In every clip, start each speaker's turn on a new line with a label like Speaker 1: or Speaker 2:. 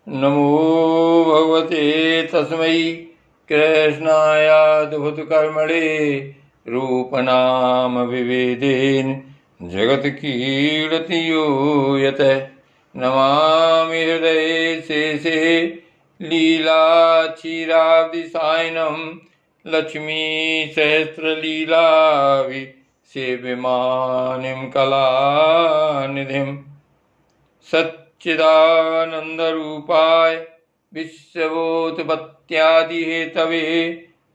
Speaker 1: नमो भगवते तस्मै कृष्णायाद्भुतकर्मणे रूपनाम विभेदेन जगत्कीर्ति यो यतः नमामि हृदये शेषे लीलाक्षीराब्धिसायनं लक्ष्मीसहस्रलीलाभिसेव्यमानिं कलानिधिं सच्चिदानन्दरूपाय विश्वोत्पत्त्यादिहेतवे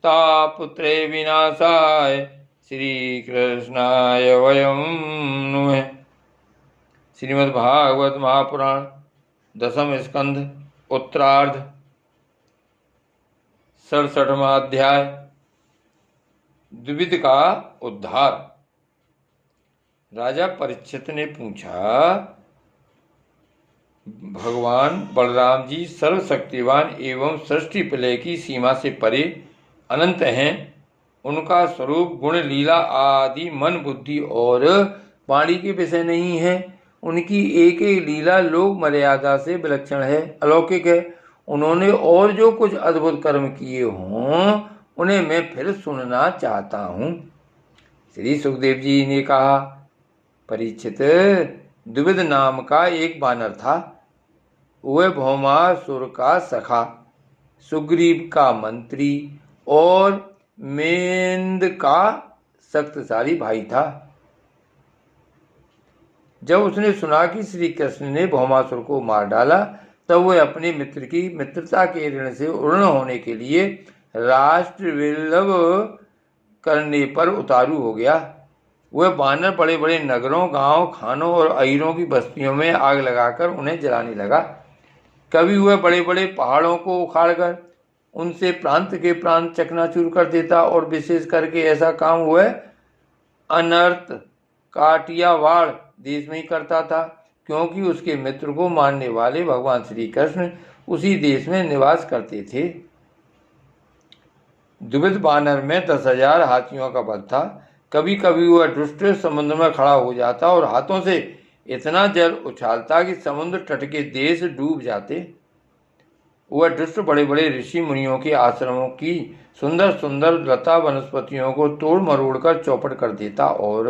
Speaker 1: तापत्रय विनाशाय श्रीकृष्णाय वयं नुमः। श्रीमद्भागवत महापुराण दशम स्कंध उत्तरार्ध 67वां अध्याय द्विविध का उद्धार। राजा परीक्षित ने पूछा, भगवान बलराम जी सर्वशक्तिवान एवं सृष्टि प्रलय की सीमा से परे अनंत हैं। उनका स्वरूप गुण लीला आदि मन बुद्धि और वाणी के विषय नहीं है। उनकी एक एक लीला लोक मर्यादा से विलक्षण है, अलौकिक है। उन्होंने और जो कुछ अद्भुत कर्म किए हों उन्हें मैं फिर सुनना चाहता हूँ। श्री सुखदेव जी ने कहा, परीक्षित, द्विविध नाम का एक वानर था। वह भौमासुर का सखा, सुग्रीव का मंत्री और मेंद का शक्तिशाली भाई था। जब उसने सुना कि श्री कृष्ण ने भौमासुर को मार डाला, तब वह अपने मित्र की मित्रता के ऋण से उर्ण होने के लिए राष्ट्र विलव करने पर उतारू हो गया। वह बानर बड़े बड़े नगरों, गांव, खानों और अहीरों की बस्तियों में आग लगाकर उन्हें जलाने लगा। कभी वह बड़े बड़े पहाड़ों को उखाड़कर उनसे प्रांत के प्रांत चकनाचूर कर देता, और विशेष करके ऐसा काम वह अनर्थ काटियावाड़ देश में ही करता था, क्योंकि उसके मित्र को मारने वाले भगवान श्री कृष्ण उसी देश में निवास करते थे। द्विविध बानर में 10,000 हाथियों का बल था। कभी कभी वह दुष्ट समुद्र में खड़ा हो जाता और हाथों से इतना जल उछालता कि समुद्र तट के देश डूब जाते। वह दुष्ट बड़े बड़े ऋषि मुनियों के आश्रमों की सुंदर सुंदर लता वनस्पतियों को तोड़ मरोड़ कर चौपट कर देता और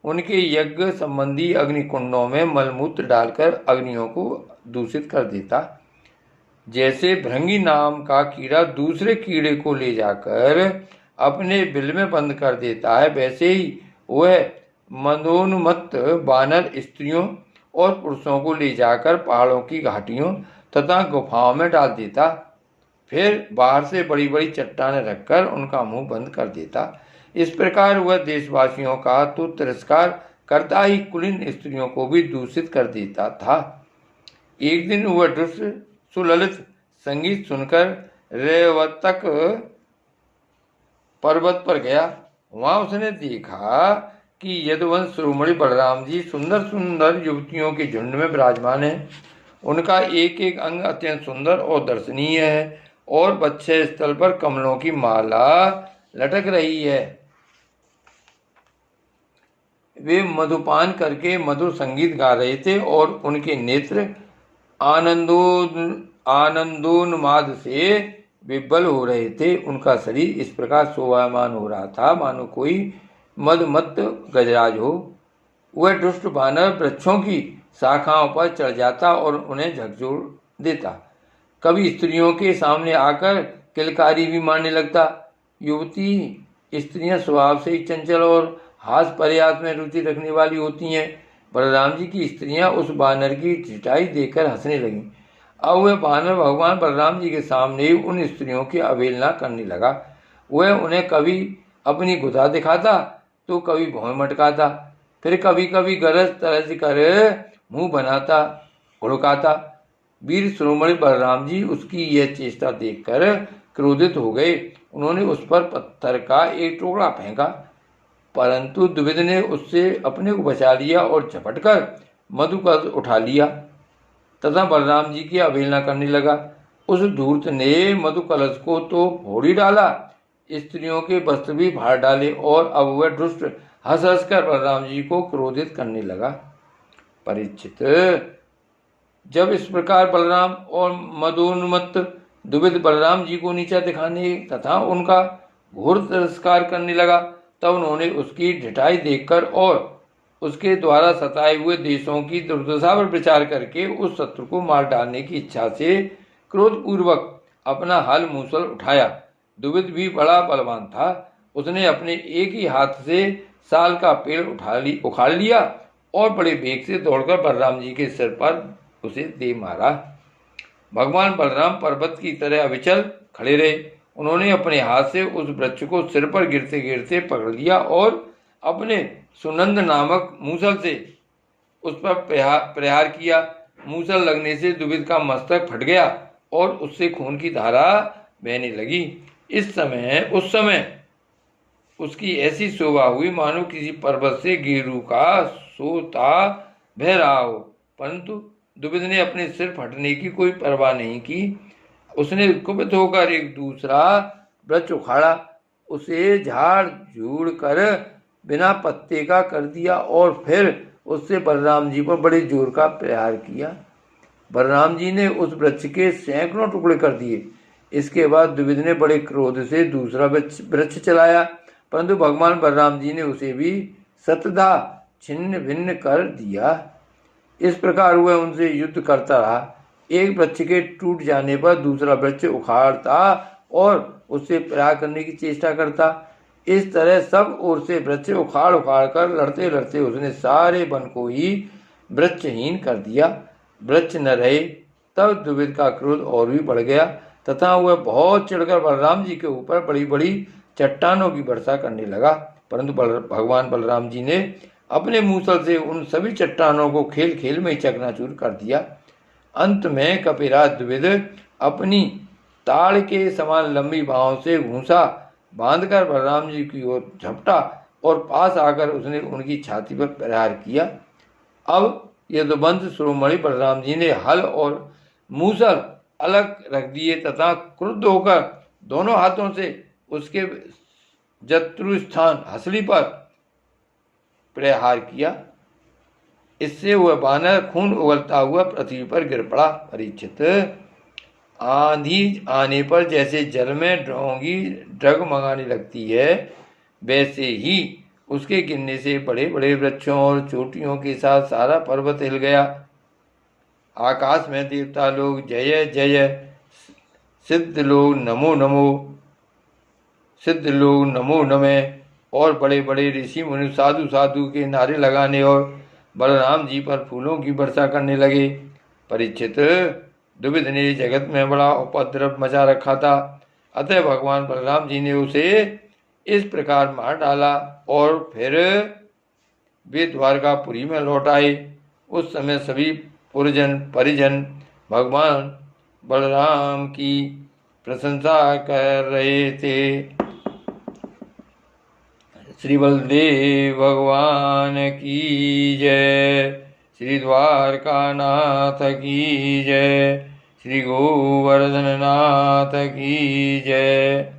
Speaker 1: उनके यज्ञ संबंधी अग्निकुंडों में मलमूत्र डालकर अग्नियों को दूषित कर देता। जैसे भृंगी नाम का कीड़ा दूसरे कीड़े को ले जाकर अपने बिल में बंद कर देता है, वैसे ही वह मदोन्मत्त बानर स्त्रियों और पुरुषों को ले जाकर पहाड़ों की घाटियों तथा गुफाओं में डाल देता। फिर बाहर से बड़ी बड़ी चट्टानें रखकर उनका मुंह बंद कर देता। इस प्रकार वह देशवासियों का तो तिरस्कार करता ही कुलीन स्त्रियों को भी दूषित कर देता था। एक दिन वह दुष्ट सुललित संगीत सुनकर रेवतक पर्वत पर गया। वहां उसने देखा कि यदुवंश शिरोमणि बलराम जी सुंदर सुंदर युवतियों के झुंड में विराजमान है। उनका एक एक अंग अत्यंत सुंदर और दर्शनीय है, और बक्षे स्थल पर कमलों की माला लटक रही है। वे मधुपान करके मधुर संगीत गा रहे थे और उनके नेत्र आनंदोन्माद से विह्वल हो रहे थे। उनका शरीर इस प्रकार शोभायमान हो रहा था मानो कोई मदमत्त गजराज हो। वह दुष्ट बानर वृक्षों की शाखाओं पर चढ़ जाता और उन्हें झकझोर देता। कभी स्त्रियों के सामने आकर किलकारी भी मारने लगता। युवती स्त्रियां स्वभाव से ही चंचल और हास प्रयास में रुचि रखने वाली होती हैं। बलराम जी की स्त्रियां उस बानर की चिटाई देखकर हंसने लगीं। अब वह बानर भगवान बलराम जी के सामने उन स्त्रियों की अवहेलना करने लगा। वह उन्हें कभी अपनी गुदा दिखाता तो कभी भौं मटकाता, फिर कभी कभी गरज तरज कर मुंह बनाता, उड़काता। वीर शिरोमणि बलराम जी उसकी यह चेष्टा देखकर क्रोधित हो गए। उन्होंने उस पर पत्थर का एक टुकड़ा फेंका, परंतु द्विविध ने उससे अपने को बचा लिया और झपटकर मधुकलश उठा लिया तथा बलराम जी की अवहेलना करने लगा। उस धूर्त ने मधुकलश को तो फोड़ ही डाला, स्त्रियों के वस्त्र भी फाड़ डाले, और अब वह दुष्ट हंस हंस कर बलराम जी को क्रोधित करने लगा। परीक्षित, जब इस प्रकार बलराम और मदोन्मत्त द्विविध बलराम जी को नीचा दिखाने तथा उनका घोर तिरस्कार करने लगा, तब उन्होंने उसकी ढिठाई देखकर और उसके द्वारा सताए हुए देशों की दुर्दशा पर विचार करके उस शत्रु को मार डालने की इच्छा से क्रोधपूर्वक अपना हल मूसल उठाया। द्विविद भी बड़ा बलवान था। उसने अपने एक ही हाथ से साल का पेड़ उखाड़ लिया और बड़े वेग से दौड़कर बलराम जी के सिर पर उसे दे मारा। भगवान बलराम पर्वत की तरह अविचल खड़े रहे। उन्होंने अपने हाथ से उस वृक्ष को सिर पर गिरते गिरते पकड़ लिया और अपने सुनंद नामक मूसल से उस पर प्रहार किया। मूसल लगने से द्विविद का मस्तक फट गया और उससे खून की धारा बहने लगी। उस समय उसकी ऐसी शोभा हुई मानो किसी पर्वत से गेरू का सोता बह रहा हो। परंतु द्विविद ने अपने सिर फटने की कोई परवाह नहीं की। उसने कुपित होकर एक दूसरा वृक्ष उखाड़ा, उसे झाड़ झूड़ कर बिना पत्ते का कर दिया और फिर उससे बलराम जी पर बड़े जोर का प्रहार किया। बलराम जी ने उस वृक्ष के सैकड़ों टुकड़े कर दिए। इसके बाद द्विविद ने बड़े क्रोध से दूसरा वृक्ष चलाया, परंतु भगवान बलराम जी ने उसे भी सतधा छिन्न भिन्न कर दिया। इस प्रकार वह उनसे युद्ध करता रहा। एक वृक्ष के टूट जाने पर दूसरा वृक्ष उखाड़ता और उससे प्रहार करने की चेष्टा करता। इस तरह सब ओर से वृक्ष उखाड़ कर लड़ते लड़ते उसने सारे वन को ही वृक्षहीन कर दिया। वृक्ष न रहे। तब द्विविद का क्रोध और भी बढ़ गया तथा वह बहुत चिढ़कर बलराम जी के ऊपर बड़ी बड़ी चट्टानों की वर्षा करने लगा। परंतु भगवान बलराम जी ने अपने मूसल से उन सभी चट्टानों को खेल खेल में चकनाचूर कर दिया। अंत में कपिराज द्विविद अपनी ताड़ के समान लंबी बाहों से घूंसा बांधकर बलराम जी की ओर झपटा और पास आकर उसने उनकी छाती पर प्रहार किया। अब यदुवंश शिरोमणि बलराम जी ने हल और मूसल अलग रख दिए तथा क्रुद्ध होकर दोनों हाथों से उसके जत्रुस्थान हसली पर प्रहार किया। इससे वह बानर खून उगलता हुआ पृथ्वी पर गिर पड़ा। परीक्षित, आंधी आने पर जैसे जल में डोंगी डगमगाने लगती है, वैसे ही उसके गिरने से बड़े बड़े वृक्षों और चोटियों के साथ सारा पर्वत हिल गया। आकाश में देवता लोग जय जय, सिद्ध लोग नमो नमो, सिद्ध लोग नमो नमे और बड़े बड़े ऋषि मुनि साधु साधु के नारे लगाने और बलराम जी पर फूलों की वर्षा करने लगे। परीक्षित, द्विविद ने जगत में बड़ा उपद्रव मचा रखा था, अतः भगवान बलराम जी ने उसे इस प्रकार मार डाला और फिर वे द्वारकापुरी में लौट आए। उस समय सभी पुरजन परिजन भगवान बलराम की प्रशंसा कर रहे थे। श्री बलदेव भगवान की जय, श्री द्वारकानाथ की जय, श्री गोवर्धन नाथ की जय।